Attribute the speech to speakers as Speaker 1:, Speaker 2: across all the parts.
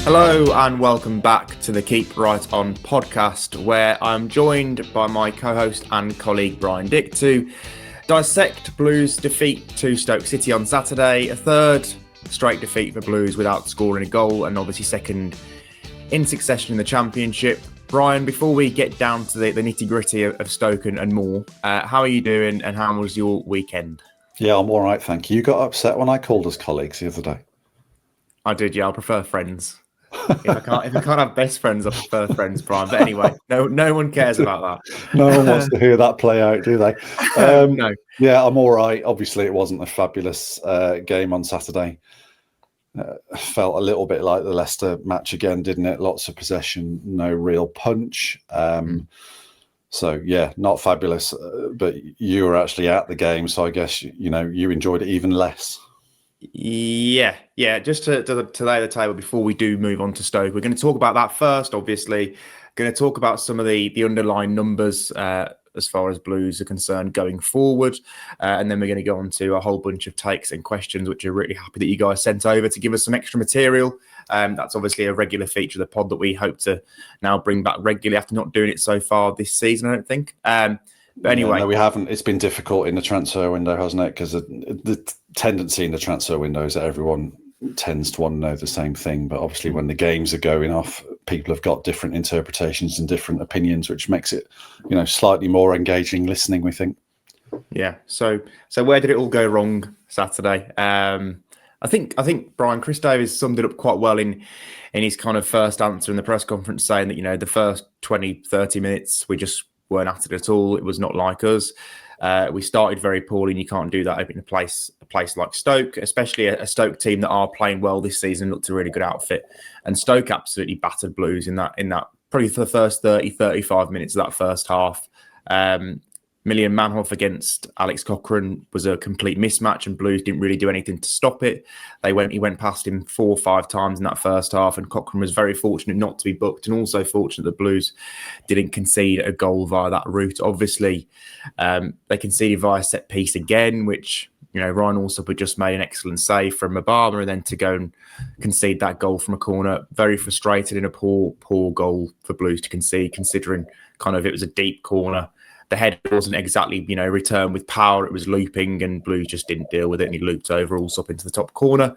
Speaker 1: Hello and welcome back to the Keep Right On podcast, where I'm joined by my co-host and colleague Brian Dick to dissect Blues' defeat to Stoke City on Saturday, a third straight defeat for Blues without scoring a goal, and obviously second in succession in the Championship. Brian, before we get down to the nitty-gritty of Stoke and more, how are you doing and how was your weekend?
Speaker 2: Yeah, I'm all right, thank you. You got upset when I called us colleagues the other day.
Speaker 1: I did, yeah. I prefer friends. If I can't have best friends, I prefer friends, Brian. But anyway, no one cares about that.
Speaker 2: No one wants to hear that play out, do they?
Speaker 1: No.
Speaker 2: Yeah, I'm all right. Obviously, it wasn't a fabulous game on Saturday. Felt a little bit like the Leicester match again, didn't it? Lots of possession, no real punch. So, yeah, not fabulous. But you were actually at the game, so I guess, you enjoyed it even less.
Speaker 1: Yeah. Just to lay the table before we do move on to Stoke, we're going to talk about that first. Obviously, going to talk about some of the underlying numbers as far as Blues are concerned going forward, and then we're going to go on to a whole bunch of takes and questions, which are really happy that you guys sent over to give us some extra material. That's obviously a regular feature of the pod that we hope to now bring back regularly after not doing it so far this season, I don't think. But anyway,
Speaker 2: no, we haven't. It's been difficult in the transfer window, hasn't it? Because the tendency in the transfer window is that everyone tends to want to know the same thing. But obviously, when the games are going off, people have got different interpretations and different opinions, which makes it, slightly more engaging listening, we think.
Speaker 1: Yeah. So where did it all go wrong Saturday? I think Brian, Chris Davies summed it up quite well in his kind of first answer in the press conference, saying that, the first 20, 30 minutes, we just weren't at it at all. It was not like us. We started very poorly, and you can't do that in a place like Stoke, especially a Stoke team that are playing well this season, looked a really good outfit. And Stoke absolutely battered Blues in that probably for the first 30, 35 minutes of that first half. Million Manhoff against Alex Cochrane was a complete mismatch, and Blues didn't really do anything to stop it. He went past him 4 or 5 times in that first half, and Cochrane was very fortunate not to be booked, and also fortunate that Blues didn't concede a goal via that route. Obviously, they conceded via set piece again, which Ryan Alsop had just made an excellent save from Obama, and then to go and concede that goal from a corner, very frustrated in a poor goal for Blues to concede, considering kind of it was a deep corner. The head wasn't exactly, returned with power. It was looping, and Blues just didn't deal with it, and he looped over Alsop into the top corner.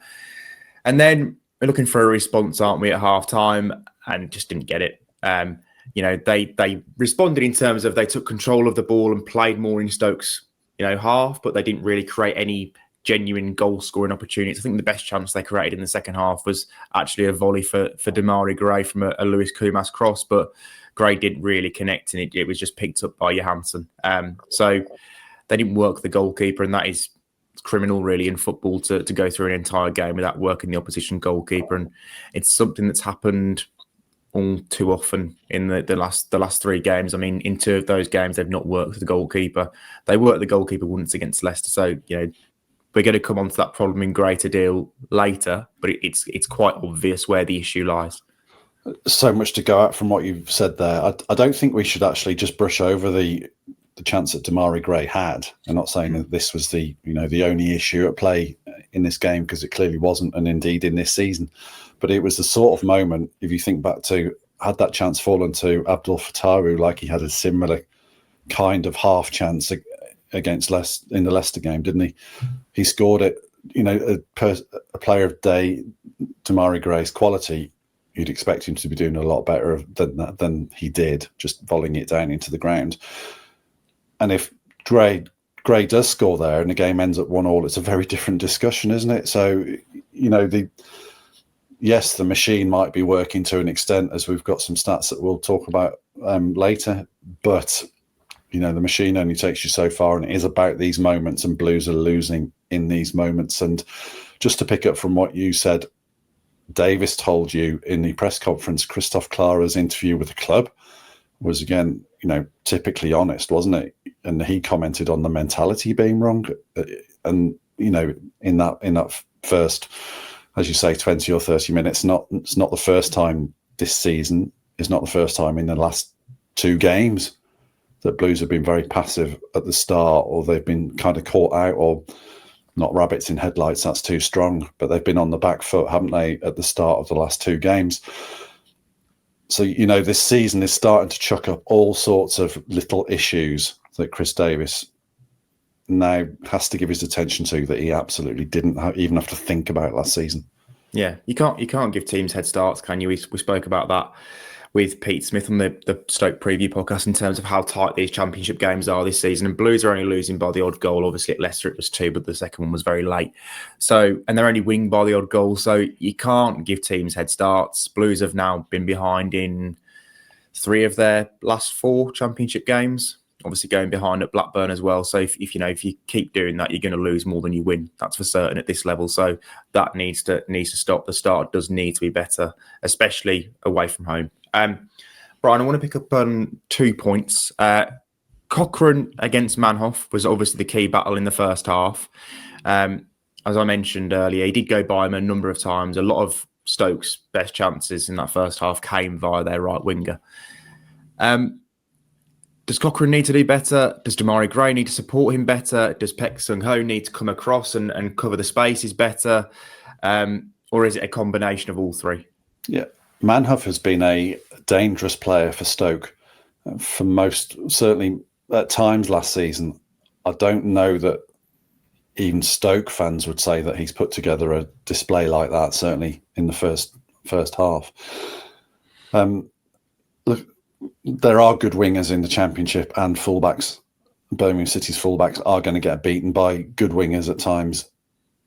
Speaker 1: And then we're looking for a response, aren't we, at half-time, and just didn't get it. They responded in terms of they took control of the ball and played more in Stoke's, half, but they didn't really create any genuine goal-scoring opportunities. I think the best chance they created in the second half was actually a volley for Demarai Gray from a Lewis Kumas cross, but Gray didn't really connect, and it was just picked up by Johansson. So they didn't work the goalkeeper, and that is criminal, really, in football to go through an entire game without working the opposition goalkeeper. And it's something that's happened all too often in the last 3 games. I mean, in 2 of those games, they've not worked the goalkeeper. They worked the goalkeeper once against Leicester. So, we're going to come on to that problem in greater deal later, but it's quite obvious where the issue lies.
Speaker 2: So much to go at from what you've said there. I don't think we should actually just brush over the chance that Demarai Gray had. I'm not saying that this was the only issue at play in this game, because it clearly wasn't, and indeed in this season. But it was the sort of moment, if you think back to, had that chance fallen to Abdul Fataru, like he had a similar kind of half chance against in the Leicester game, didn't he? He scored it. A player of Demarai Gray's quality, you'd expect him to be doing a lot better than he did, just volleying it down into the ground. And if Gray does score there and the game ends at 1-1, it's a very different discussion, isn't it? So, yes, the machine might be working to an extent, as we've got some stats that we'll talk about later, but the machine only takes you so far, and it is about these moments, and Blues are losing in these moments. And just to pick up from what you said, Davis told you in the press conference, Christoph Clara's interview with the club was, again, typically honest, wasn't it? And he commented on the mentality being wrong. And, in that first, as you say, 20 or 30 minutes, it's not the first time this season. It's not the first time in the last 2 games that Blues have been very passive at the start, or they've been kind of caught out, or not rabbits in headlights, that's too strong, but they've been on the back foot, haven't they, at the start of the last 2 games. So, this season is starting to chuck up all sorts of little issues that Chris Davis now has to give his attention to, that he absolutely didn't even have to think about last season.
Speaker 1: Yeah, you can't give teams head starts, can you? We spoke about that with Pete Smith on the Stoke preview podcast in terms of how tight these championship games are this season. And Blues are only losing by the odd goal. Obviously at Leicester it was 2, but the second one was very late. So, and they're only winning by the odd goal. So you can't give teams head starts. Blues have now been behind in 3 of their last 4 championship games. Obviously going behind at Blackburn as well. So if you keep doing that, you're going to lose more than you win. That's for certain at this level. So that needs to stop. The start does need to be better, especially away from home. Brian, I want to pick up on 2 points. Cochrane against Manhoff was obviously the key battle in the first half. As I mentioned earlier, he did go by him a number of times. A lot of Stoke's best chances in that first half came via their right winger. Does Cochrane need to do better? Does Demarai Gray need to support him better? Does Pek Sung-ho need to come across and cover the spaces better? Or is it a combination of all 3?
Speaker 2: Yeah. Manhoff has been a dangerous player for Stoke for most, certainly at times last season. I don't know that even Stoke fans would say that he's put together a display like that, certainly in the first half. Look, there are good wingers in the Championship and fullbacks. Birmingham City's fullbacks are going to get beaten by good wingers at times.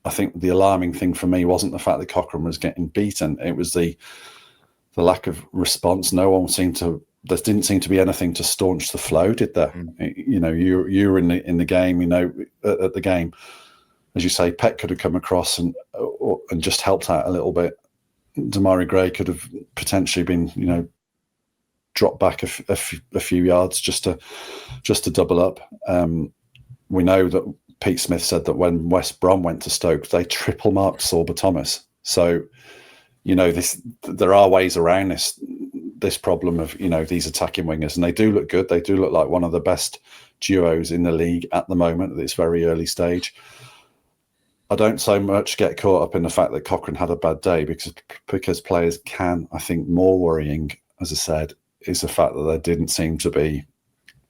Speaker 2: I think the alarming thing for me wasn't the fact that Cochrane was getting beaten. It was the lack of response. There didn't seem to be anything to staunch the flow, did there? You were in the game, at the game. As you say, Pek could have come across and just helped out a little bit. Demarai Gray could have potentially been, drop back a few yards just to double up. We know that Pete Smith said that when West Brom went to Stoke, they triple marked Sorba Thomas. So, there are ways around this problem of these attacking wingers, and they do look good. They do look like one of the best duos in the league at the moment at this very early stage. I don't so much get caught up in the fact that Cochrane had a bad day because players can. I think more worrying, as I said, is the fact that there didn't seem to be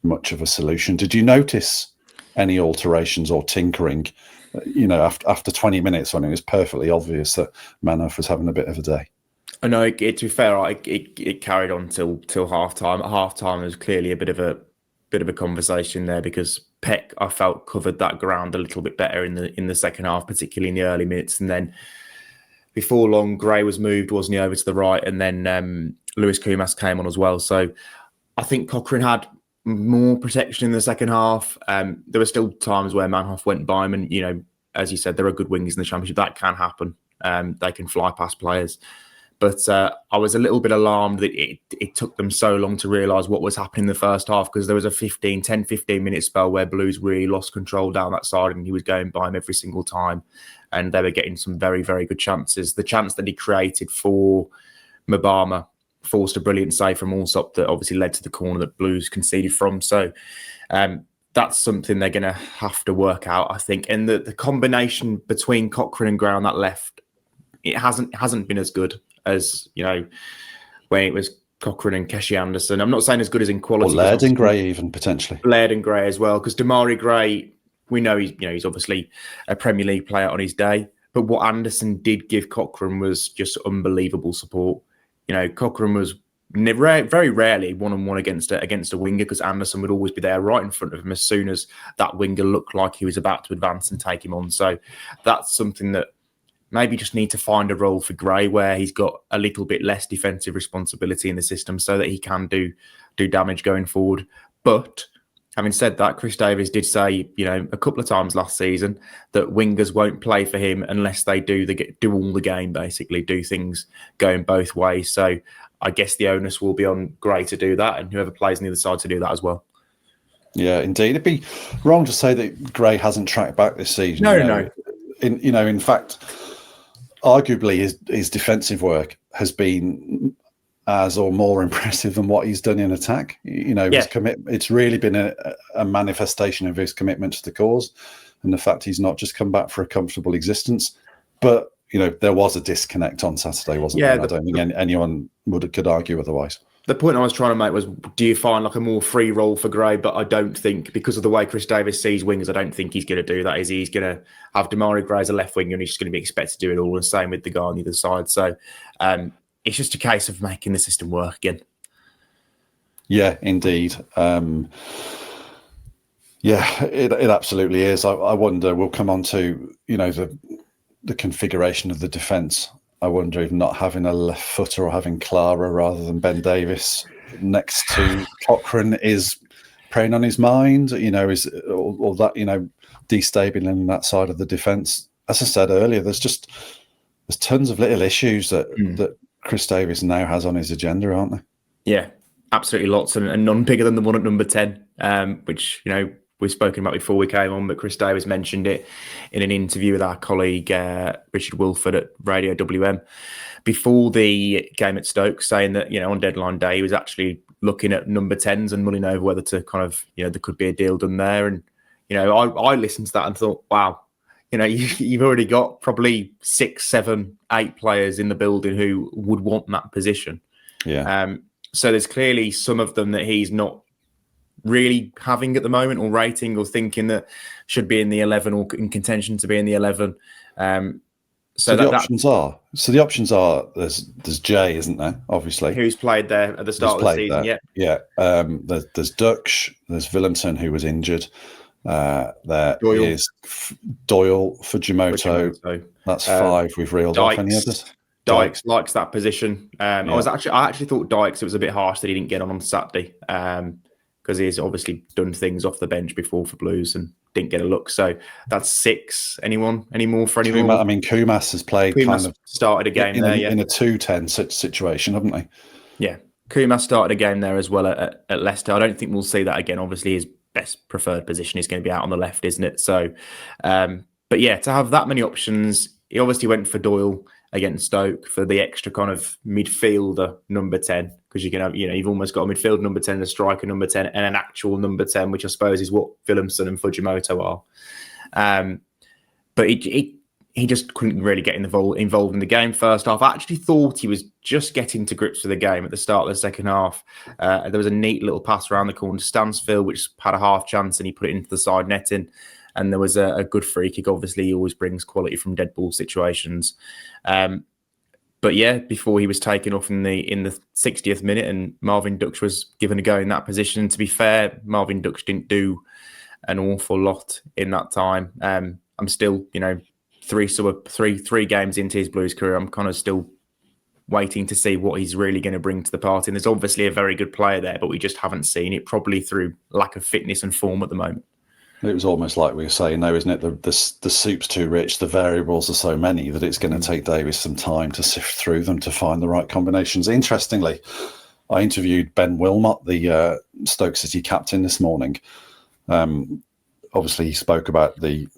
Speaker 2: much of a solution. Did you notice any alterations or tinkering, after 20 minutes when it was perfectly obvious that Manhoff was having a bit of a day?
Speaker 1: I know, to be fair, it carried on till half time. At half time, there was clearly a bit of a conversation there because Pek, I felt, covered that ground a little bit better in the second half, particularly in the early minutes. And then before long, Gray was moved, wasn't he, over to the right, and then Lewis Kumas came on as well. So I think Cochrane had more protection in the second half. There were still times where Manhoff went by him, and as you said, there are good wingers in the Championship. That can happen. They can fly past players. But I was a little bit alarmed that it took them so long to realise what was happening in the first half, because there was a 10-15 minute spell where Blues really lost control down that side and he was going by him every single time. And they were getting some very, very good chances. The chance that he created for Mabama forced a brilliant save from Allsop that obviously led to the corner that Blues conceded from. So that's something they're going to have to work out, I think. And the combination between Cochrane and Gray on that left, it hasn't been as good as, when it was Cochrane and Keshi Anderson. I'm not saying as good as in quality.
Speaker 2: Or Laird and Gray even, potentially.
Speaker 1: Laird and Gray as well, because Demarai Gray, we know he's obviously a Premier League player on his day. But what Anderson did give Cochrane was just unbelievable support. Cochrane was very rarely one-on-one against a winger, because Anderson would always be there right in front of him as soon as that winger looked like he was about to advance and take him on. So that's something that maybe just need to find a role for Gray where he's got a little bit less defensive responsibility in the system so that he can do damage going forward. But having said that, Chris Davis did say, a couple of times last season that wingers won't play for him unless they do all the game, basically, do things going both ways. So I guess the onus will be on Gray to do that and whoever plays on the other side to do that as well.
Speaker 2: Yeah, indeed. It'd be wrong to say that Gray hasn't tracked back this season.
Speaker 1: No.
Speaker 2: In fact, arguably his defensive work has been as or more impressive than what he's done in attack. His it's really been a manifestation of his commitment to the cause. and the fact he's not just come back for a comfortable existence. But, there was a disconnect on Saturday, wasn't there? And I don't think anyone could argue otherwise.
Speaker 1: The point I was trying to make was, do you find like a more free role for Gray? But I don't think, because of the way Chris Davis sees wingers, I don't think he's going to do that. He's going to have Damari Gray as a left winger, and he's just going to be expected to do it all. The same with the guy on the other side. So it's just a case of making the system work again. Yeah,
Speaker 2: indeed. It absolutely is. I wonder, we'll come on to, the configuration of the defence. I wonder if not having a left footer or having Clara rather than Ben Davis next to Cochrane is preying on his mind, is all that, destabilising that side of the defence. As I said earlier, there's tons of little issues that Chris Davis now has on his agenda, aren't there?
Speaker 1: Yeah, absolutely lots, and none bigger than the one at number 10, which, we've spoken about before we came on, but Chris Davis mentioned it in an interview with our colleague Richard Wilford at Radio WM before the game at Stoke, saying that, on deadline day, he was actually looking at number 10s and mulling over whether to kind of, there could be a deal done there. And, I listened to that and thought, wow, you've already got probably 6, 7, 8 players in the building who would want that position.
Speaker 2: Yeah.
Speaker 1: So there's clearly some of them that he's not really having at the moment, or rating, or thinking that should be in the 11 or in contention to be in the 11.
Speaker 2: So the options are there's Jay, isn't there? Obviously,
Speaker 1: who's played there at the start of the season.
Speaker 2: There. Yeah. There's Dutch. There's Willemsen, who was injured. There
Speaker 1: Doyle.
Speaker 2: Is Doyle, Fujimoto. That's 5. We've reeled off any others.
Speaker 1: Dykes likes that position. I actually thought Dykes, it was a bit harsh that he didn't get on Saturday. Because he's obviously done things off the bench before for Blues and didn't get a look. So that's 6. Any more for anyone?
Speaker 2: Kumas has played
Speaker 1: started a game
Speaker 2: in a 2-10 situation, haven't they?
Speaker 1: Yeah. Kumas started a game there as well at Leicester. I don't think we'll see that again. Obviously, his best preferred position is going to be out on the left, isn't it? So, but yeah, to have that many options, he obviously went for Doyle against Stoke for the extra kind of midfielder number 10, because you can have, you've almost got a midfield number 10, a striker number 10, and an actual number 10, which I suppose is what Willemsen and Fujimoto are. But he just couldn't really get involved in the game first half. I actually thought he was just getting to grips with the game at the start of the second half. There was a neat little pass around the corner to Stansfield, which had a half chance, and he put it into the side netting. And there was a good free kick. Obviously, he always brings quality from dead ball situations. But yeah, before he was taken off in the 60th minute, and Marvin Duksh was given a go in that position. To be fair, Marvin Duksh didn't do an awful lot in that time. I'm still, three games into his Blues career, I'm kind of still waiting to see what he's really going to bring to the party. And there's obviously a very good player there, but we just haven't seen it, probably through lack of fitness and form at the moment.
Speaker 2: It was almost like we were saying, though, isn't it? The soup's too rich, the variables are so many that it's going to take Davis some time to sift through them to find the right combinations. Interestingly, I interviewed Ben Wilmot, the Stoke City captain, this morning. Obviously, he spoke about the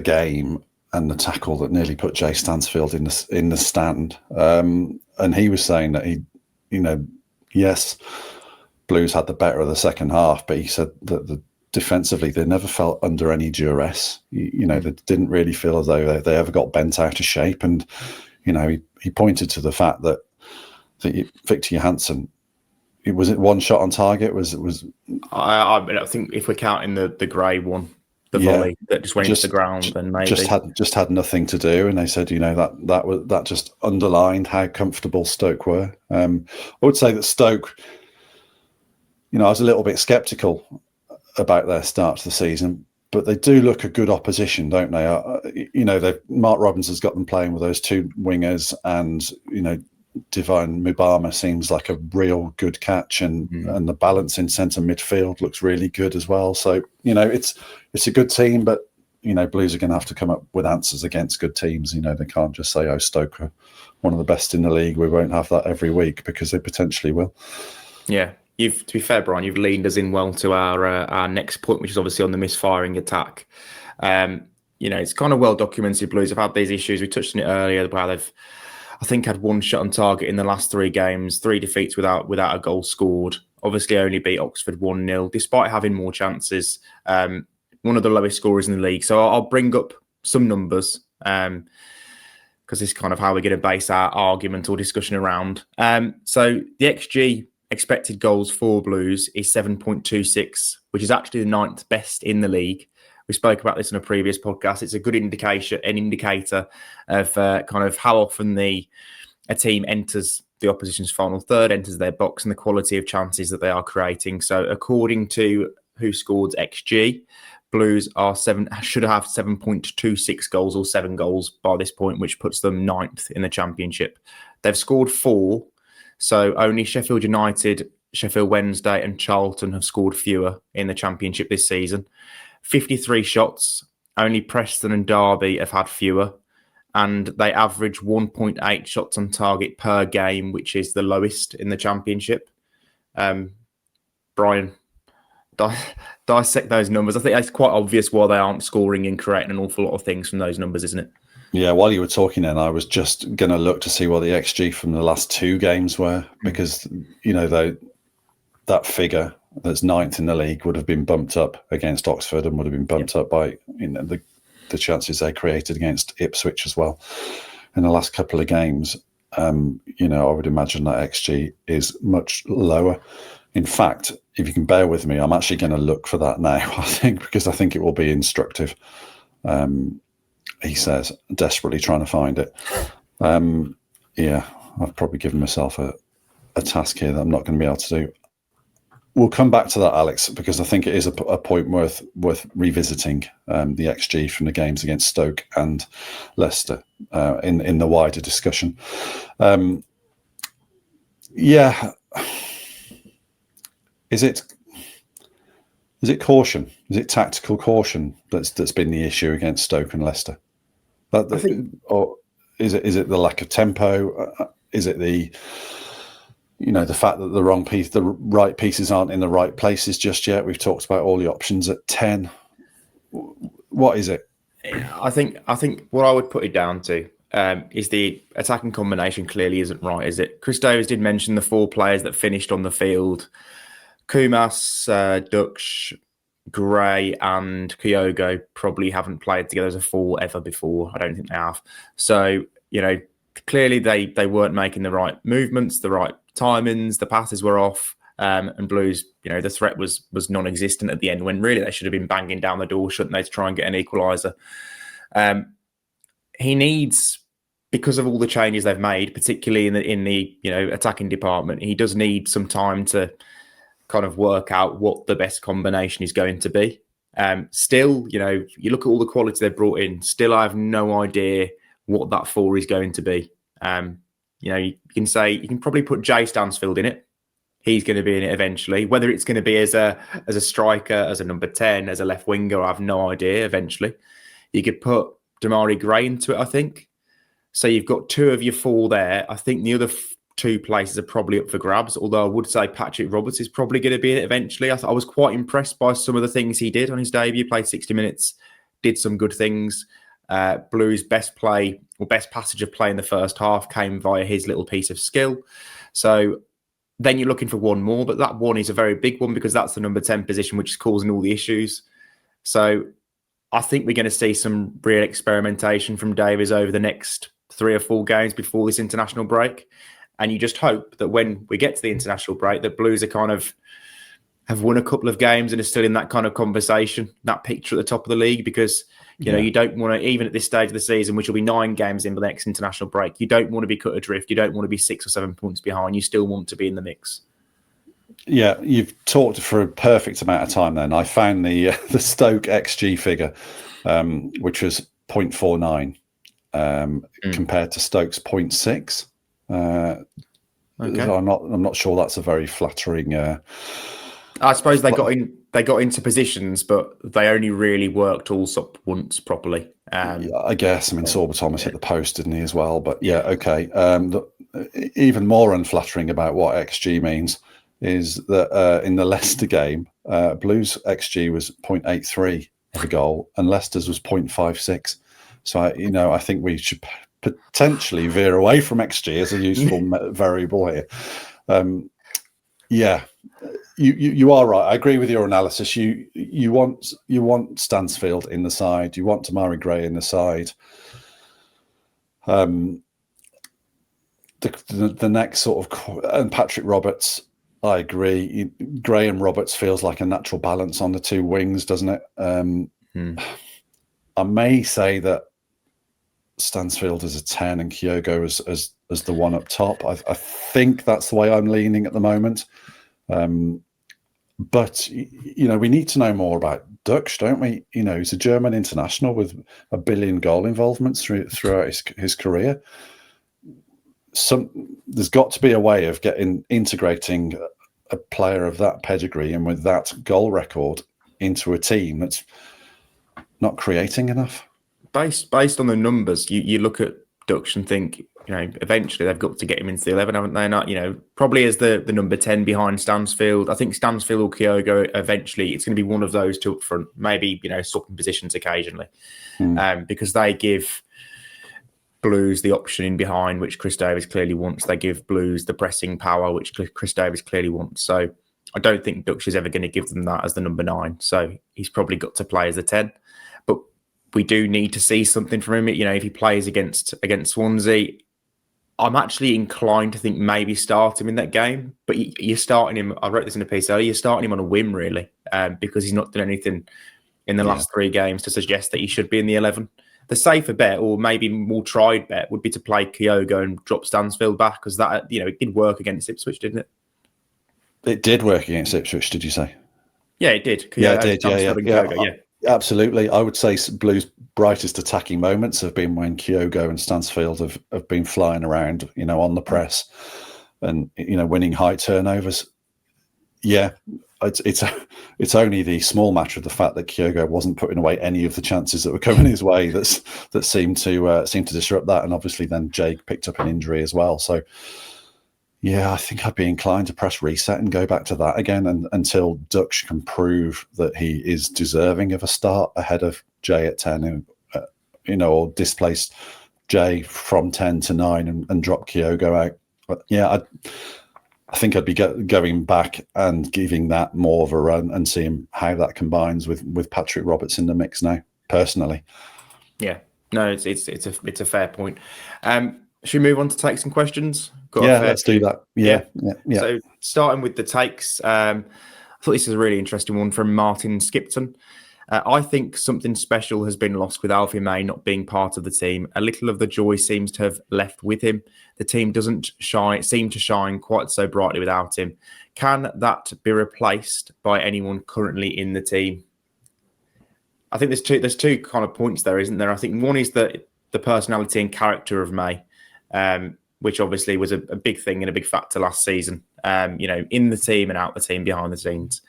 Speaker 2: game and the tackle that nearly put Jay Stansfield in the stand. And he was saying that yes, Blues had the better of the second half, but he said that defensively, they never felt under any duress. They didn't really feel as though they ever got bent out of shape. And, he pointed to the fact that Victor Johansson, was it one shot on target?
Speaker 1: I think if we're counting the grey one, the volley that just went into the ground, then maybe
Speaker 2: just had nothing to do. And they said, that just underlined how comfortable Stoke were. I would say that Stoke, I was a little bit sceptical about their start to the season, but they do look a good opposition, don't they? Mark Robbins has got them playing with those 2 wingers, and Divine Mubama seems like a real good catch, and the balance in centre midfield looks really good as well. So it's a good team, but Blues are going to have to come up with answers against good teams. They can't just say, "Oh, Stoke are one of the best in the league." We won't have that every week, because they potentially will.
Speaker 1: Yeah. To be fair, Brian, you've leaned us in well to our next point, which is obviously on the misfiring attack. It's kind of well documented. Blues have had these issues. We touched on it earlier, where they've, I think, had 1 shot on target in the last 3 games, 3 defeats without a goal scored. Obviously, only beat Oxford 1-0, despite having more chances. one of the lowest scorers in the league. So I'll bring up some numbers because this is kind of how we're going to base our argument or discussion around. So the XG expected goals for Blues is 7.26, which is actually the 9th best in the league. We spoke about this in a previous podcast. It's a good indicator of kind of how often a team enters the opposition's final third, enters their box, and the quality of chances that they are creating. So according to Who Scored XG, Blues should have 7.26 goals or 7 goals by this point, which puts them 9th in the Championship. They've scored 4, so only Sheffield United, Sheffield Wednesday and Charlton have scored fewer in the Championship this season. 53 shots, only Preston and Derby have had fewer, and they average 1.8 shots on target per game, which is the lowest in the Championship. Brian, dissect those numbers. I think it's quite obvious why they aren't scoring and creating an awful lot of things from those numbers, isn't it?
Speaker 2: Yeah, while you were talking then, I was just going to look to see what the XG from the last 2 games were, because, that figure that's 9th in the league would have been bumped up against Oxford and would have been bumped up by the chances they created against Ipswich as well in the last couple of games. I would imagine that XG is much lower. In fact, if you can bear with me, I'm actually going to look for that now, because I think it will be instructive. He says, desperately trying to find it. I've probably given myself a task here that I'm not going to be able to do. We'll come back to that, Alex, because I think it is a point worth revisiting, the XG from the games against Stoke and Leicester in the wider discussion. Is it caution? Is it tactical caution that's been the issue against Stoke and Leicester? Or is it the lack of tempo? Is it the fact that the right pieces aren't in the right places just yet? We've talked about all the options at 10. What is it?
Speaker 1: I think what I would put it down to is the attacking combination clearly isn't right, is it? Chris Davies did mention the 4 players that finished on the field. Kumas, Dutch, Gray and Kyogo probably haven't played together as a 4 ever before. I don't think they have. So, clearly they weren't making the right movements, the right timings, the passes were off, and Blues, the threat was non-existent at the end when really they should have been banging down the door, shouldn't they, to try and get an equaliser. He needs, because of all the changes they've made, particularly in the attacking department, he does need some time to kind of work out what the best combination is going to be. Still, you look at all the quality they've brought in, still I have no idea what that 4 is going to be. You can probably put Jay Stansfield in it. He's going to be in it eventually. Whether it's going to be as a striker, as a number 10, as a left winger, I have no idea eventually. You could put Damari Gray into it, I think. So you've got 2 of your 4 there. I think the other 2 places are probably up for grabs, although I would say Patrick Roberts is probably going to be in it eventually. I was quite impressed by some of the things he did on his debut. Played 60 minutes, did some good things. Blues' best passage of play in the first half came via his little piece of skill. So then you're looking for one more, but that one is a very big one because that's the number 10 position, which is causing all the issues. So I think we're going to see some real experimentation from Davies over the next 3 or 4 games before this international break. And you just hope that when we get to the international break, that Blues are kind of have won a couple of games and are still in that kind of conversation, that picture at the top of the league, because you don't want to, even at this stage of the season, which will be 9 games in the next international break, you don't want to be cut adrift. You don't want to be 6 or 7 points behind. You still want to be in the mix.
Speaker 2: Yeah, you've talked for a perfect amount of time then. I found the Stoke XG figure, which was 0.49 compared to Stoke's 0.6. Okay. I'm not sure that's a very flattering.
Speaker 1: I suppose they got into positions, but they only really worked all up once properly.
Speaker 2: I guess. I mean, Sorba Thomas hit the post, didn't he, as well? But yeah, okay. Even more unflattering about what XG means is that in the Leicester game, Blues XG was 0.83 of a goal, and Leicester's was 0.56. So I think we should potentially veer away from XG as a useful variable here. Yeah, you are right. I agree with your analysis. You want Stansfield in the side. You want Tamari Gray in the side. The next sort of, and Patrick Roberts, I agree. Gray and Roberts feels like a natural balance on the two wings, doesn't it? I may say that Stansfield as a 10 and Kyogo as the one up top. I think that's the way I'm leaning at the moment. But, we need to know more about Dux, don't we? He's a German international with 1 billion goal involvements throughout his career. There's got to be a way of integrating a player of that pedigree and with that goal record into a team that's not creating enough.
Speaker 1: Based on the numbers, you look at Dux and think, eventually they've got to get him into the 11, haven't they? Not, probably as the number 10 behind Stansfield. I think Stansfield or Kyogo, eventually it's going to be one of those two up front, maybe, swapping positions occasionally, because they give Blues the option in behind, which Chris Davies clearly wants. They give Blues the pressing power, which Chris Davies clearly wants. So I don't think Dux is ever going to give them that as the number 9. So he's probably got to play as a 10. But we do need to see something from him. If he plays against Swansea, I'm actually inclined to think maybe start him in that game. But you're starting him, I wrote this in a piece earlier, you're starting him on a whim, really, because he's not done anything in the last 3 games to suggest that he should be in the 11. The safer bet, or maybe more tried bet, would be to play Kyogo and drop Stansfield back, because that, it did work against Ipswich, didn't it?
Speaker 2: It did work against Ipswich, did you say?
Speaker 1: Yeah, it did.
Speaker 2: Yeah, it did. Yeah. Absolutely. I would say Blues' brightest attacking moments have been when Kyogo and Stansfield have been flying around, on the press and, winning high turnovers. Yeah, it's only the small matter of the fact that Kyogo wasn't putting away any of the chances that were coming his way that seemed to disrupt that, and obviously then Jake picked up an injury as well. So yeah, I think I'd be inclined to press reset and go back to that again, and until Dutch can prove that he is deserving of a start ahead of Jay at 10, or displace Jay from 10 to 9 and drop Kyogo out. But yeah, I think I'd be going back and giving that more of a run and seeing how that combines with Patrick Roberts in the mix now, personally.
Speaker 1: Yeah, no, it's a fair point. Should we move on to take some questions?
Speaker 2: Let's do that. Yeah.
Speaker 1: So starting with the takes, I thought this is a really interesting one from Martin Skipton. I think something special has been lost with Alfie May not being part of the team. A little of the joy seems to have left with him. The team doesn't seem to shine quite so brightly without him. Can that be replaced by anyone currently in the team? I think there's two kind of points there, isn't there? I think one is the personality and character of May, which obviously was a big thing and a big factor last season, in the team and out the team, behind the scenes.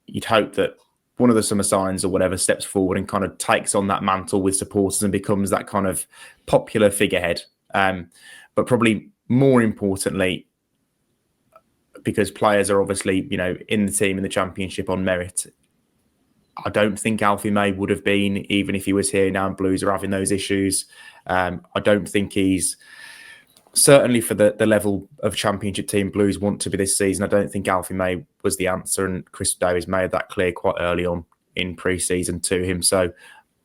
Speaker 1: You'd hope that one of the summer signs or whatever steps forward and kind of takes on that mantle with supporters and becomes that kind of popular figurehead. But probably more importantly, because players are obviously, in the team in the Championship on merit, I don't think Alfie May would have been, even if he was here now and Blues are having those issues. I don't think he's, certainly for the level of Championship team Blues want to be this season, I don't think Alfie May was the answer, and Chris Davies made that clear quite early on in pre-season to him. So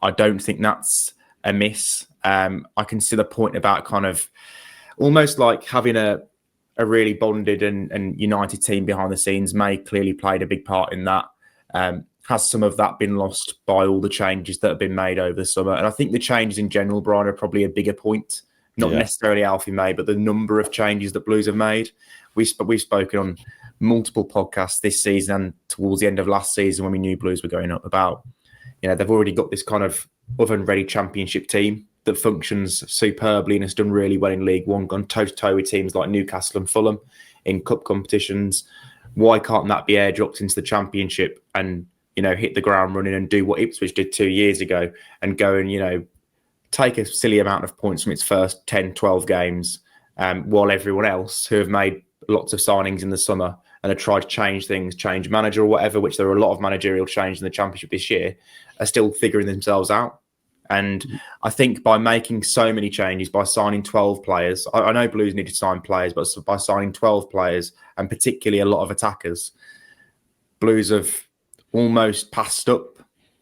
Speaker 1: I don't think that's a miss. I can see the point about kind of almost like having a really bonded and united team behind the scenes. May clearly played a big part in that. Has some of that been lost by all the changes that have been made over the summer? And I think the changes in general, Brian, are probably a bigger point. Not necessarily Alfie May, but the number of changes that Blues have made. We've spoken on multiple podcasts this season and towards the end of last season when we knew Blues were going up about, they've already got this kind of oven-ready Championship team that functions superbly and has done really well in League One, gone toe-to-toe with teams like Newcastle and Fulham in cup competitions. Why can't that be airdropped into the Championship and, hit the ground running and do what Ipswich did 2 years ago and go and, take a silly amount of points from its first 10, 12 games, while everyone else who have made lots of signings in the summer and have tried to change things, change manager or whatever, which there are a lot of managerial change in the Championship this year, are still figuring themselves out. And I think by making so many changes, by signing 12 players, I know Blues need to sign players, but by signing 12 players, and particularly a lot of attackers, Blues have almost passed up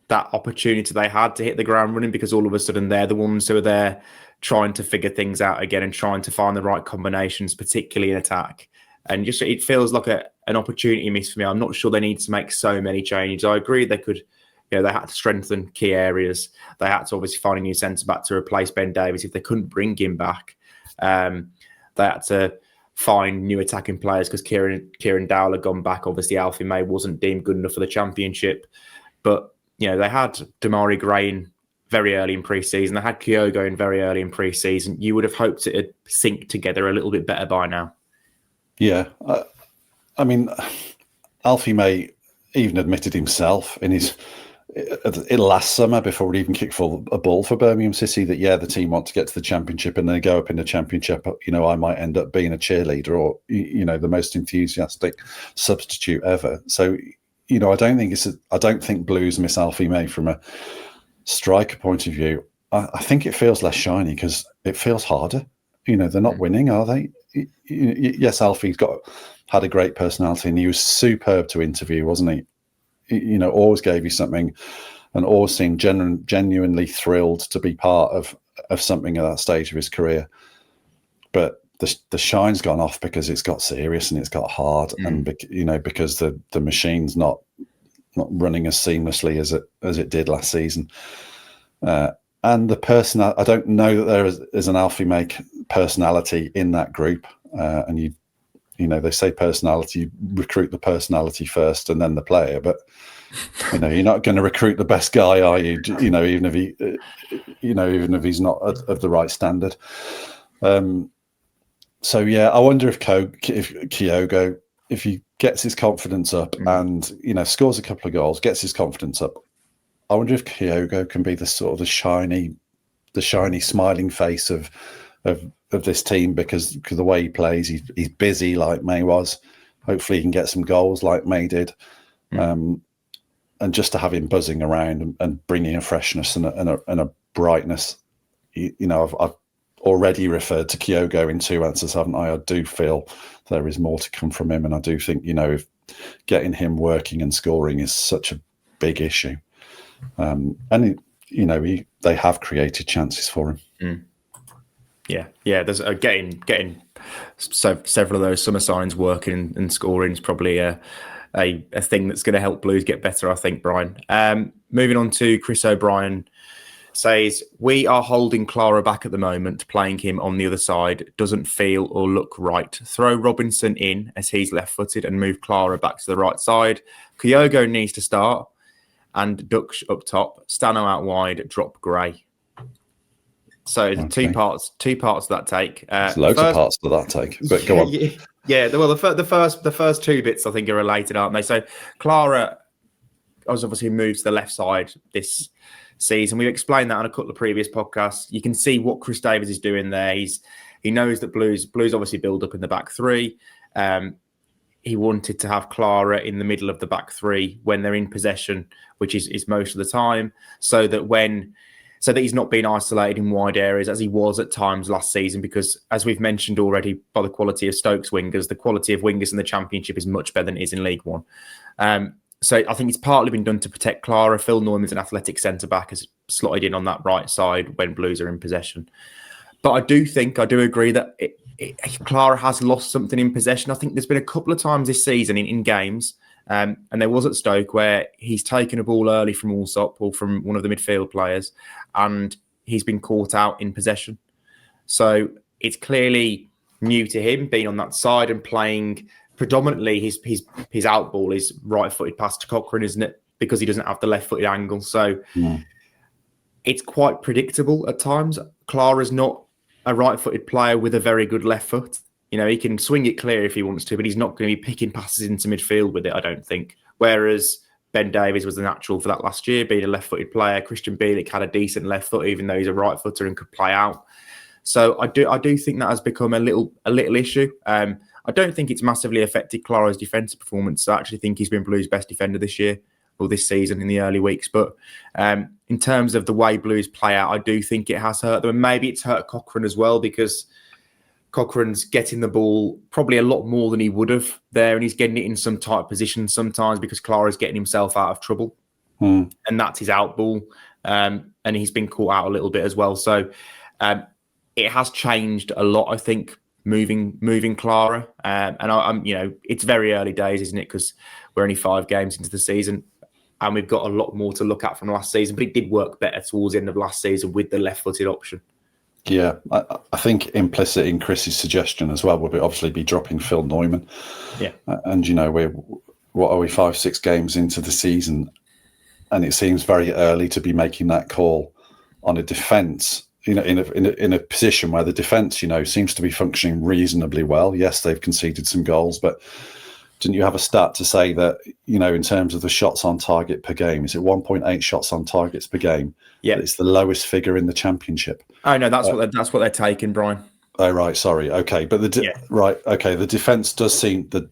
Speaker 1: that opportunity they had to hit the ground running, because all of a sudden they're the ones who are there trying to figure things out again and trying to find the right combinations, particularly in attack. And just it feels like an opportunity miss for me. I'm not sure they need to make so many changes. I agree they could. They had to strengthen key areas. They had to obviously find a new centre-back to replace Ben Davies if they couldn't bring him back. They had to find new attacking players because Kieran Dowell had gone back. Obviously, Alfie May wasn't deemed good enough for the Championship. But, they had Damari Gray in very early in pre-season. They had Kyogo in very early in pre-season. You would have hoped it had synced together a little bit better by now.
Speaker 2: Yeah. I mean, Alfie May even admitted himself in his... last summer, before we even kicked a ball for Birmingham City, that the team want to get to the Championship, and they go up in the Championship. I might end up being a cheerleader or the most enthusiastic substitute ever. So I don't think Blues miss Alfie May from a striker point of view. I think it feels less shiny because it feels harder. They're not winning, are they? Yes, Alfie's had a great personality, and he was superb to interview, wasn't he? Always gave you something, and always seemed genuinely thrilled to be part of something at that stage of his career. But the shine's gone off because it's got serious and it's got hard, and because the machine's not running as seamlessly as it did last season. And the person, I don't know that there is an Alfie May personality in that group, and they say personality, you recruit the personality first and then the player, but you're not going to recruit the best guy, are you? Even if he's not of the right standard. So yeah, I wonder if Kyogo, if he gets his confidence up and scores a couple of goals, gets his confidence up, I wonder if Kyogo can be the sort of the shiny smiling face of this team, because the way he plays, he's busy like May was. Hopefully he can get some goals like May did. And just to have him buzzing around and bringing a freshness and a brightness. I've already referred to Kyogo in two answers, haven't I? I do feel there is more to come from him, and I do think, if getting him working and scoring is such a big issue. And they have created chances for him.
Speaker 1: Yeah. There's getting several of those summer signs working and scoring is probably a thing that's going to help Blues get better, I think, Brian. Moving on to Chris O'Brien, says, we are holding Clara back at the moment. Playing him on the other side doesn't feel or look right. Throw Robinson in as he's left-footed and move Clara back to the right side. Kyogo needs to start and Dutch up top. Stano out wide, drop Gray. So okay. two parts to that take.
Speaker 2: There's loads of parts to that take, but go on.
Speaker 1: Yeah. Well, the first two bits I think are related, aren't they? So Clara was obviously moved to the left side this season. We've explained that on a couple of previous podcasts. You can see what Chris Davies is doing there. He knows that Blues obviously build up in the back three. He wanted to have Clara in the middle of the back three when they're in possession, which is most of the time, so that he's not being isolated in wide areas as he was at times last season, because as we've mentioned already, by the quality of Stoke's wingers, the quality of wingers in the Championship is much better than it is in League One. So I think it's partly been done to protect Clara. Phil Norman's an athletic centre-back, has slotted in on that right side when Blues are in possession. But I do agree that Clara has lost something in possession. I think there's been a couple of times this season in games, and there was at Stoke, where he's taken a ball early from Allsop or from one of the midfield players, and he's been caught out in possession. So it's clearly new to him being on that side and playing predominantly his out ball is right-footed pass to Cochrane, isn't it? Because he doesn't have the left-footed angle. So it's quite predictable at times. Clara's not a right-footed player with a very good left foot. He can swing it clear if he wants to, but he's not going to be picking passes into midfield with it, I don't think. Whereas Ben Davies was the natural for that last year, being a left-footed player. Christian Bielik had a decent left foot, even though he's a right-footer and could play out. So I do think that has become a little issue. I don't think it's massively affected Clara's defensive performance. I actually think he's been Blues' best defender this year. this season in the early weeks. But in terms of the way Blues play out, I do think it has hurt them. And maybe it's hurt Cochrane as well, because Cochrane's getting the ball probably a lot more than he would have there, and he's getting it in some tight positions sometimes because Clara's getting himself out of trouble. And that's his out ball. And he's been caught out a little bit as well. So it has changed a lot, I think, moving Clara. And I'm, it's very early days, isn't it? Because we're only 5 games into the season, and we've got a lot more to look at from last season. But it did work better towards the end of last season with the left-footed option.
Speaker 2: Yeah, I think implicit in Chris's suggestion as well would obviously be dropping Phil Neumann.
Speaker 1: Yeah,
Speaker 2: and we're 5-6 games into the season, and it seems very early to be making that call on a defence. In a position where the defence, seems to be functioning reasonably well. Yes, they've conceded some goals, but didn't you have a stat to say that, in terms of the shots on target per game, is it 1.8 shots on targets per game?
Speaker 1: Yeah,
Speaker 2: it's the lowest figure in the Championship.
Speaker 1: Oh no, that's what they're taking, Brian.
Speaker 2: Oh right, sorry. Okay, but the defence does seem the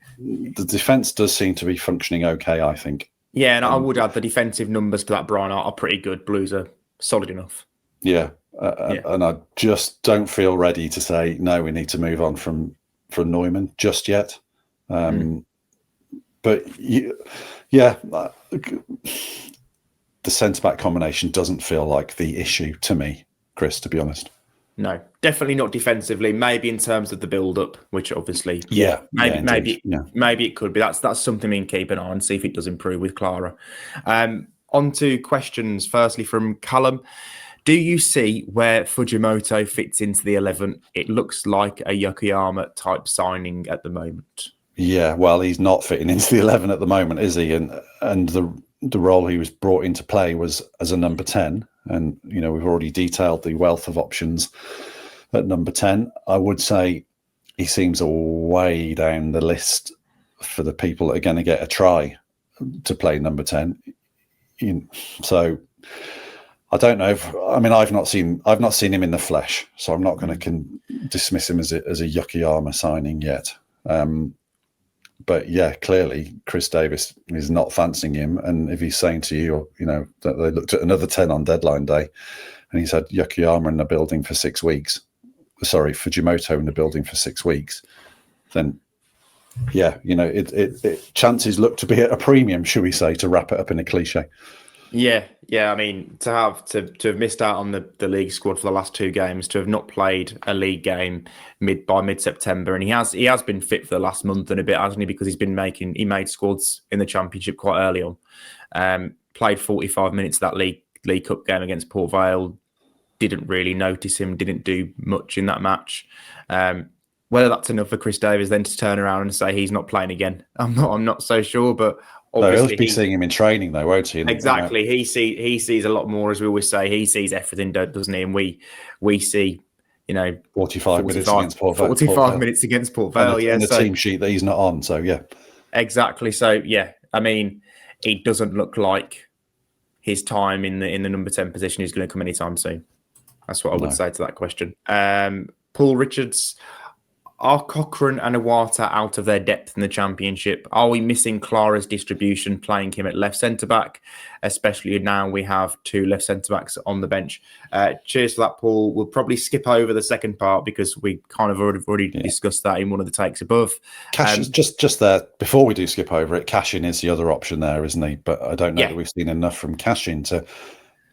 Speaker 2: defence does seem to be functioning okay, I think.
Speaker 1: Yeah, and I would add the defensive numbers to that, Brian, are pretty good. Blues are solid enough.
Speaker 2: Yeah, and I just don't feel ready to say no. We need to move on from Neumann just yet. But the centre-back combination doesn't feel like the issue to me, Chris, to be honest.
Speaker 1: No, definitely not defensively. Maybe in terms of the build-up, which obviously, maybe it could be. That's something we can keep an eye on and see if it does improve with Clara. On to questions. Firstly, from Callum. Do you see where Fujimoto fits into the 11? It looks like a Yokoyama type signing at the moment.
Speaker 2: Yeah, well, he's not fitting into the 11 at the moment, is he? And the role he was brought into play was as a number 10. And, we've already detailed the wealth of options at number 10. I would say he seems way down the list for the people that are going to get a try to play number 10. So I don't know. I've not seen him in the flesh, so I'm not going to dismiss him as a Yokoyama signing yet. But yeah, clearly Chris Davis is not fancying him. And if he's saying to you, that they looked at another 10 on deadline day, and he's had Yokoyama in the building for 6 weeks, Fujimoto in the building for 6 weeks, then yeah, chances look to be at a premium, should we say, to wrap it up in a cliche.
Speaker 1: Yeah. I mean, to have missed out on the league squad for the last 2 games, to have not played a league game by mid-September, and he has been fit for the last month and a bit, hasn't he? Because he made squads in the Championship quite early on. Played 45 minutes of that League Cup game against Port Vale. Didn't really notice him. Didn't do much in that match. Whether that's enough for Chris Davis then to turn around and say he's not playing again, I'm not so sure, but.
Speaker 2: Obviously, he'll be seeing him in training, though, won't he?
Speaker 1: Exactly. He sees a lot more, as we always say. He sees everything, doesn't he? And we see,
Speaker 2: 45 minutes against Port Vale.
Speaker 1: 45 minutes against Port Vale,
Speaker 2: and the team sheet that he's not on, so yeah.
Speaker 1: Exactly. So, yeah, it doesn't look like his time in the number 10 position is going to come anytime soon. That's what I would say to that question. Paul Richards. Are Cochrane and Iwata out of their depth in the Championship? Are we missing Clara's distribution, playing him at left centre-back, especially now we have 2 left centre-backs on the bench? Cheers for that, Paul. We'll probably skip over the second part because we kind of already discussed that in one of the takes above.
Speaker 2: Cashin, just there, before we do skip over it, Cashin is the other option there, isn't he? But I don't know that we've seen enough from Cashin to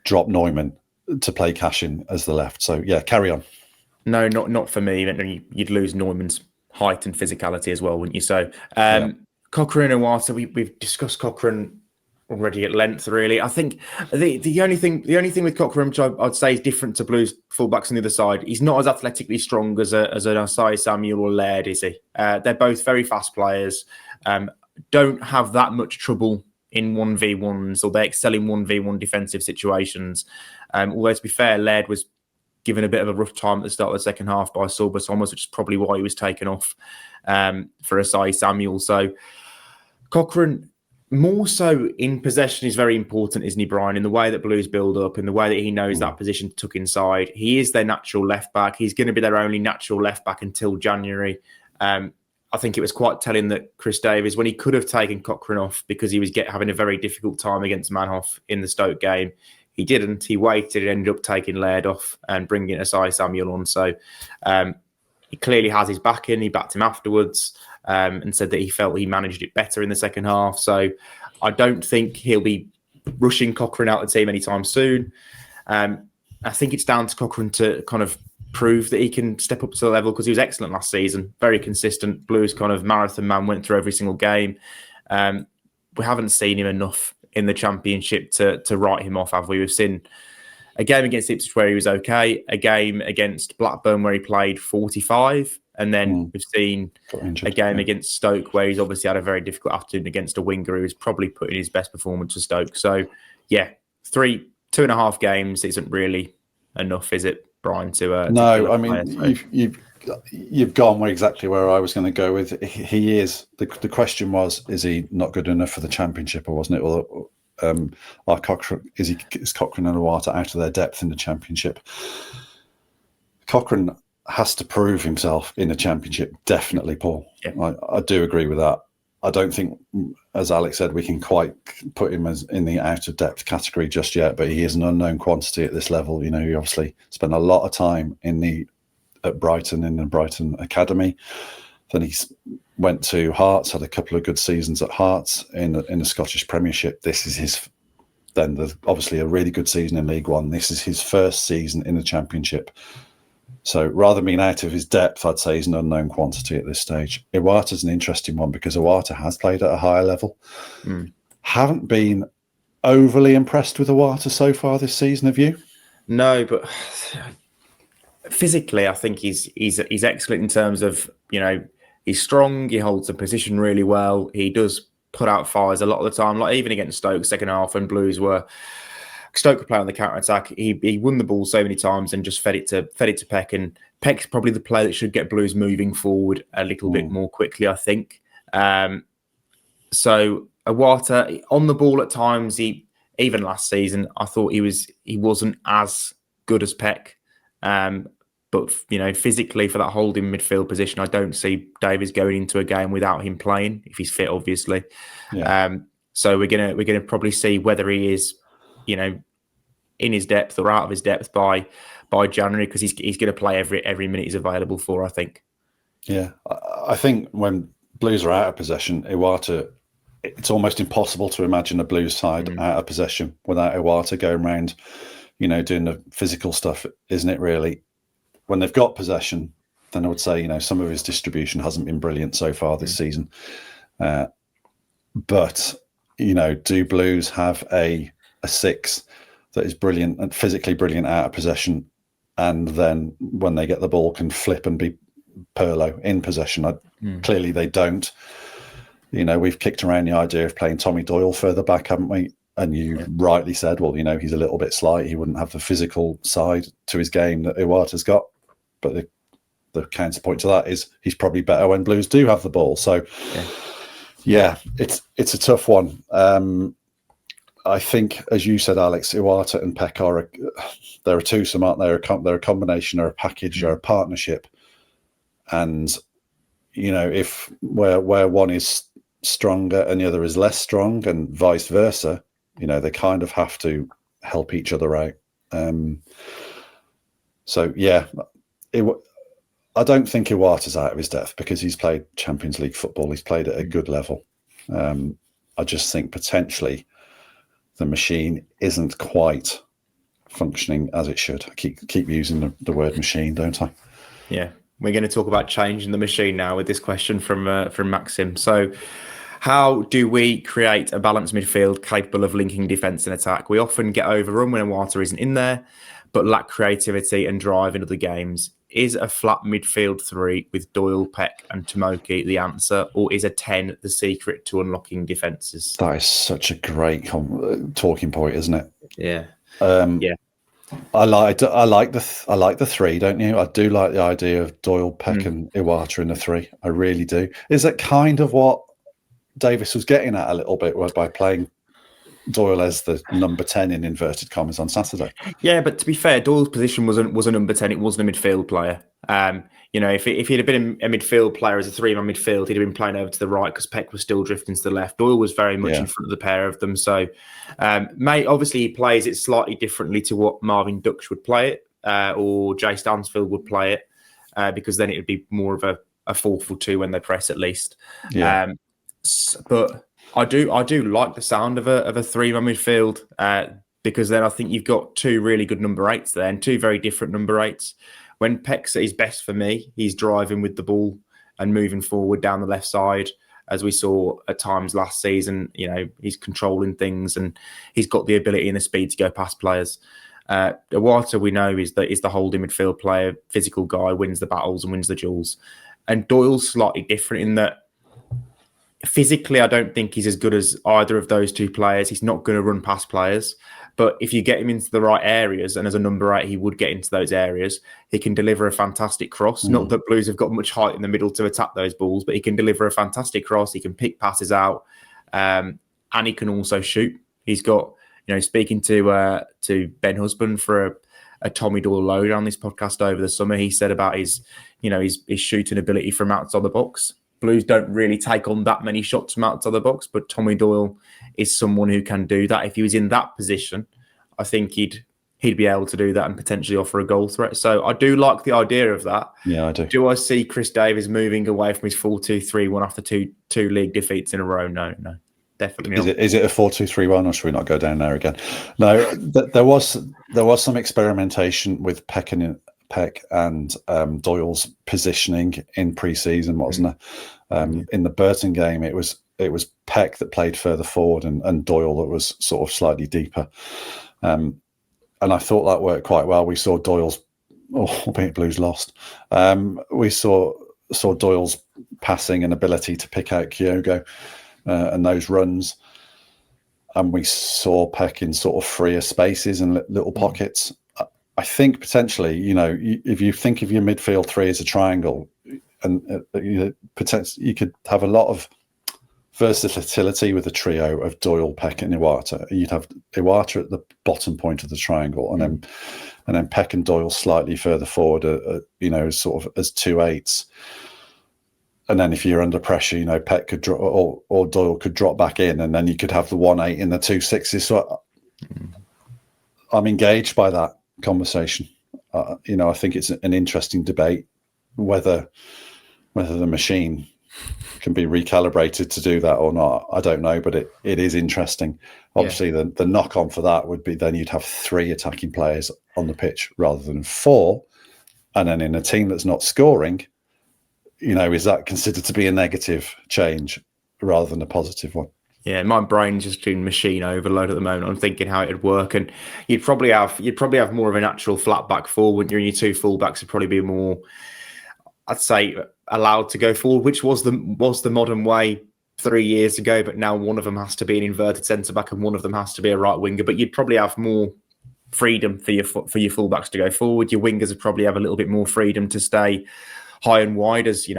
Speaker 2: drop Neumann to play Cashin as the left. So, yeah, carry on.
Speaker 1: No, not for me. You'd lose Neumann's height and physicality as well, wouldn't you? So, Cochrane and Iwata, we've discussed Cochrane already at length. Really, I think the only thing with Cochrane, which I'd say is different to Blues fullbacks on the other side, he's not as athletically strong as an Asai Samuel or Laird, is he? They're both very fast players. Don't have that much trouble in 1v1s, or they excel in 1v1 defensive situations. Although to be fair, Laird was given a bit of a rough time at the start of the second half by Silva Thomas, which is probably why he was taken off for Asai Samuel. So Cochrane, more so in possession, is very important, isn't he, Brian? In the way that Blues build up, in the way that he knows that position tuck inside. He is their natural left back. He's going to be their only natural left back until January. I think it was quite telling that Chris Davies, when he could have taken Cochrane off because he was having a very difficult time against Manhoff in the Stoke game, he didn't. He waited and ended up taking Laird off and bringing Asai Samuel on. So he clearly has his backing. He backed him afterwards and said that he felt he managed it better in the second half. So I don't think he'll be rushing Cochrane out of the team anytime soon. I think it's down to Cochrane to kind of prove that he can step up to the level, because he was excellent last season, very consistent. Blues kind of marathon man, went through every single game. We haven't seen him enough in the Championship to write him off, have we? We've seen a game against Ipswich where he was okay, a game against Blackburn where he played 45, and then we've seen a game against Stoke where he's obviously had a very difficult afternoon against a winger who was probably putting his best performance to Stoke. So, yeah, 2.5 games isn't really enough, is it, Brian?
Speaker 2: No, I mean, you've gone exactly where I was going to go with. He is. The question was, is he not good enough for the Championship, or wasn't it? Well, Cochrane, is Cochrane and Iwata out of their depth in the Championship? Cochrane has to prove himself in the Championship, definitely, Paul. Yeah. I do agree with that. I don't think, as Alex said, we can quite put him as in the out of depth category just yet, but he is an unknown quantity at this level. You know, he obviously spent a lot of time at Brighton, in the Brighton Academy. Then he went to Hearts, had a couple of good seasons at Hearts in the Scottish Premiership. This is obviously a really good season in League One. This is his first season in the Championship. So rather than being out of his depth, I'd say he's an unknown quantity at this stage. Iwata's an interesting one because Iwata has played at a higher level. Haven't been overly impressed with Iwata so far this season, have you?
Speaker 1: No, but physically, I think he's excellent in terms of, you know, he's strong, he holds the position really well, he does put out fires a lot of the time, like even against Stoke second half when Stoke were playing on the counter-attack. He won the ball so many times and just fed it to Peck. And Peck's probably the player that should get Blues moving forward a little bit more quickly, I think. So Iwata, on the ball at times, even last season, I thought he wasn't as good as Peck. But, you know, physically for that holding midfield position, I don't see Davies going into a game without him playing, if he's fit, obviously. Yeah. So we're gonna probably see whether he is, you know, in his depth or out of his depth by January, because he's going to play every minute he's available for, I think.
Speaker 2: Yeah, I think when Blues are out of possession, Iwata, it's almost impossible to imagine a Blues side out of possession without Iwata going around, you know, doing the physical stuff, isn't it, really? When they've got possession, then I would say, you know, some of his distribution hasn't been brilliant so far this season. But, you know, do Blues have a six that is brilliant and physically brilliant out of possession, and then when they get the ball can flip and be Perlo in possession? Clearly they don't. You know, we've kicked around the idea of playing Tommy Doyle further back, haven't we? And you rightly said, well, you know, he's a little bit slight. He wouldn't have the physical side to his game that Iwata's got. But the counterpoint to that is he's probably better when Blues do have the ball. So, yeah, it's a tough one. I think, as you said, Alex, Iwata and Peck they're a twosome, aren't they? They're a combination or a package or a partnership. And, you know, if where one is stronger and the other is less strong and vice versa, you know, they kind of have to help each other out. So, yeah, I don't think Iwata's out of his depth because he's played Champions League football. He's played at a good level. I just think potentially the machine isn't quite functioning as it should. I keep using the word machine, don't I?
Speaker 1: Yeah, we're going to talk about changing the machine now with this question from Maxim. So, how do we create a balanced midfield capable of linking defence and attack? We often get overrun when Iwata isn't in there, but lack creativity and drive in other games. Is a flat midfield three with Doyle, Peck and Tomoki the answer, or is a 10 the secret to unlocking defences?
Speaker 2: That is such a great talking point, isn't it?
Speaker 1: Yeah.
Speaker 2: Yeah. I like the three, don't you? I do like the idea of Doyle, Peck and Iwata in the three. I really do. Is that kind of what Davis was getting at a little bit by playing Doyle as the number 10 in inverted commas on Saturday.
Speaker 1: Yeah, but to be fair, Doyle's position was a number 10. It wasn't a midfield player. If he'd have been a midfield player as a three-man midfield, he'd have been playing over to the right because Peck was still drifting to the left. Doyle was very much in front of the pair of them. So, obviously he plays it slightly differently to what Marvin Duksh would play it, or Jay Stansfield would play it, because then it would be more of a 4-4-2 when they press at least.
Speaker 2: Yeah.
Speaker 1: But I do like the sound of a three-man midfield, because then I think you've got two really good number 8s there and two very different number 8s. When Peck's at his best for me, he's driving with the ball and moving forward down the left side, as we saw at times last season. He's controlling things and he's got the ability and the speed to go past players. Iwata, we know, is the holding midfield player, physical guy, wins the battles and wins the duels. And Doyle's slightly different in that physically, I don't think he's as good as either of those two players. He's not going to run past players. But if you get him into the right areas, and as a number 8, he would get into those areas, he can deliver a fantastic cross. Not that Blues have got much height in the middle to attack those balls, but he can deliver a fantastic cross. He can pick passes out, and he can also shoot. He's got, speaking to Ben Husband for a Tommy Doyle load on this podcast over the summer, he said about his shooting ability from outside the box. Blues don't really take on that many shots from outside the box, but Tommy Doyle is someone who can do that. If he was in that position, I think he'd be able to do that and potentially offer a goal threat. So I do like the idea of that.
Speaker 2: Yeah, I do.
Speaker 1: Do I see Chris Davies moving away from his 4-2-3-1 after two league defeats in a row? No, definitely not.
Speaker 2: Is it a 4-2-3-1, or should we not go down there again? No, there was some experimentation with Peck and Doyle's positioning in pre-season, wasn't there? In the Burton game, it was Peck that played further forward and Doyle that was sort of slightly deeper. And I thought that worked quite well. We saw Doyle's, albeit Blues lost, we saw Doyle's passing and ability to pick out Kyogo and those runs. And we saw Peck in sort of freer spaces and little pockets. I think potentially, if you think of your midfield three as a triangle, and potentially you could have a lot of versatility with a trio of Doyle, Peck, and Iwata. You'd have Iwata at the bottom point of the triangle, and then Peck and Doyle slightly further forward, sort of as 2 8s. And then if you're under pressure, Peck could drop, or Doyle could drop back in, and then you could have the 1 8 in the 2 6s. So I'm engaged by that conversation. I think it's an interesting debate whether the machine can be recalibrated to do that or not. I don't know, but it is interesting. Obviously, the knock on for that would be then you'd have 3 attacking players on the pitch rather than 4, and then in a team that's not scoring, is that considered to be a negative change rather than a positive one?
Speaker 1: Yeah, my brain's just doing machine overload at the moment. I'm thinking how it'd work, and you'd probably have more of a natural flat back forward. Your 2 fullbacks would probably be more, I'd say, allowed to go forward, which was the modern way 3 years ago. But now one of them has to be an inverted centre back, and one of them has to be a right winger. But you'd probably have more freedom for your fullbacks to go forward. Your wingers would probably have a little bit more freedom to stay high and wide, as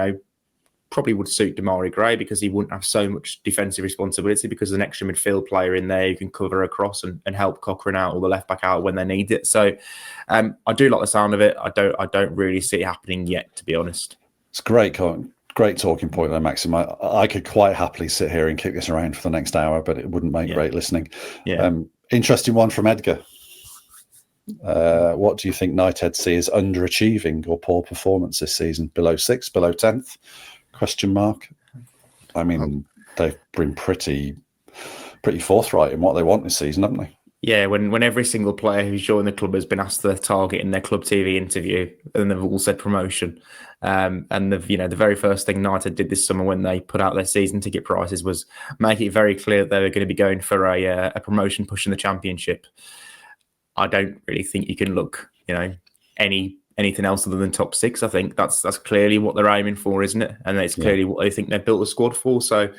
Speaker 1: probably would suit Demarai Gray, because he wouldn't have so much defensive responsibility because there's an extra midfield player in there who can cover across and help Cochrane out or the left back out when they need it. So I do like the sound of it. I don't really see it happening yet, to be honest.
Speaker 2: It's great talking point there, Maxim. I could quite happily sit here and kick this around for the next hour, but it wouldn't make great listening.
Speaker 1: Yeah.
Speaker 2: Interesting one from Edgar. What do you think Knighthead see as underachieving or poor performance this season? Below 6th, below 10th? ? I mean, they've been pretty forthright in what they want this season, haven't they?
Speaker 1: Yeah, when every single player who's joined the club has been asked their target in their club TV interview, and they've all said promotion. And the very first thing United did this summer when they put out their season ticket prices was make it very clear that they were going to be going for a promotion push in the Championship. I don't really think you can look, anything else other than top 6. I think that's clearly what they're aiming for, isn't it? And it's clearly what they think they've built the squad for. So,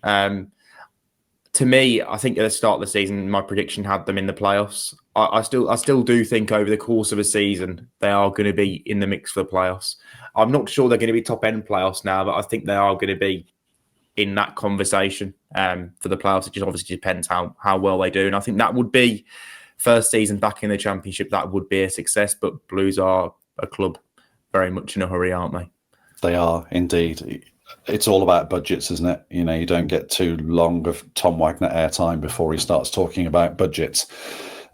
Speaker 1: to me, I think at the start of the season, my prediction had them in the playoffs. I still do think over the course of a season they are going to be in the mix for the playoffs. I'm not sure they're going to be top end playoffs now, but I think they are going to be in that conversation for the playoffs. It just obviously depends how well they do. And I think that would be first season back in the Championship. That would be a success. But Blues are a club very much in a hurry, aren't they?
Speaker 2: They are indeed. It's all about budgets, isn't it? You know, you don't get too long of Tom Wagner airtime before he starts talking about budgets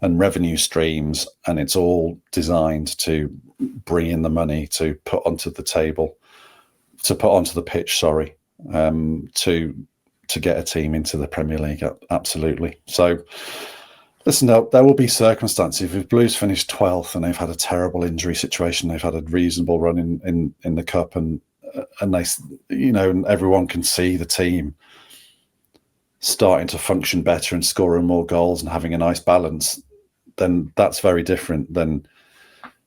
Speaker 2: and revenue streams, and it's all designed to bring in the money to put onto the table, to put onto the pitch. To get a team into the Premier League. Absolutely. So, listen, there will be circumstances. If Blues finish 12th and they've had a terrible injury situation, they've had a reasonable run in the cup, and they, you know, and everyone can see the team starting to function better and scoring more goals and having a nice balance, then that's very different than,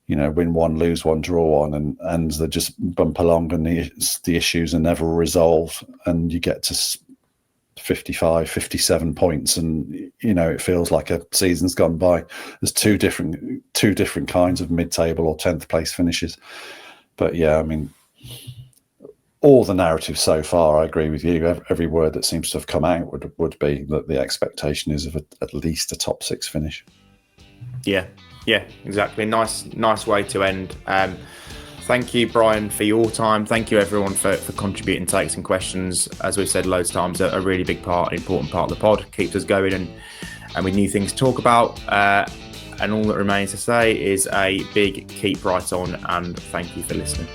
Speaker 2: you know, win one, lose one, draw one, and they just bump along and the issues are never resolved, and you get to 55, 57 points, and you know it feels like a season's gone by. There's two different kinds of mid-table or 10th place finishes. But yeah, I mean, all the narrative so far, I agree with you. Every word that seems to have come out would be that the expectation is of at least a top 6 finish. Yeah, exactly. Nice way to end. Thank you, Brian, for your time. Thank you, everyone, for contributing takes and questions. As we've said loads of times, a really big part, important part of the pod. Keeps us going and with new things to talk about. And all that remains to say is a big keep right on, and thank you for listening.